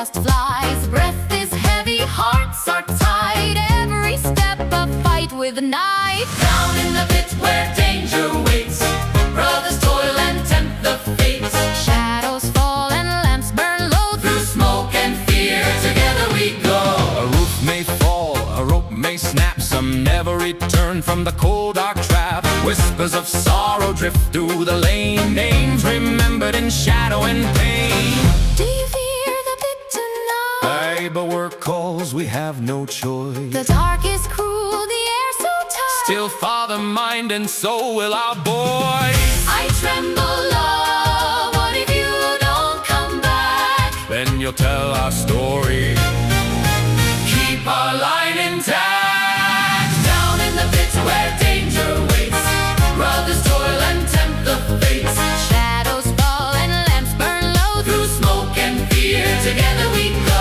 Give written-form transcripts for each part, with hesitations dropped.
dust flies. Breath is heavy, hearts are tied. Every step a fight with a knife. Down in the pit where danger waits, brothers toil and tempt the fates. Shadows fall and lamps burn low. Through smoke and fear, together we go. A roof may fall, a rope may snap. Some never return from the cold dark trap. Whispers of sorrow drift through the lane. Names remembered in shadow and pain. Do you fear the pit tonight? Aye, but work calls, we have no choice. The dark is cruel, the air so tight. Still father mind and so will our boys. I tremble, love, what if you don't come back? Then you'll tell our story. Keep our line intact. Down in the pit where danger waits, brothers toil and tempt the fates. Shadows fall and lamps burn low. Through smoke and fear, together we go.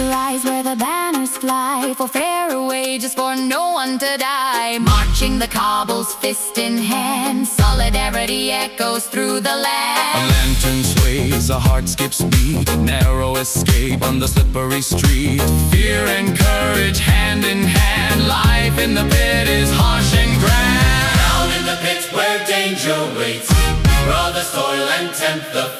Rise where the banners fly, for fairer wages, for no one to die. Marching the cobbles, fist in hand, solidarity echoes through the A land. lantern sways, a heart skips beat. Narrow escape on the slippery street. Fear and courage hand in hand. Life in the pit is harsh and grand. Down in the pit where danger waits, brothers toil and tempt the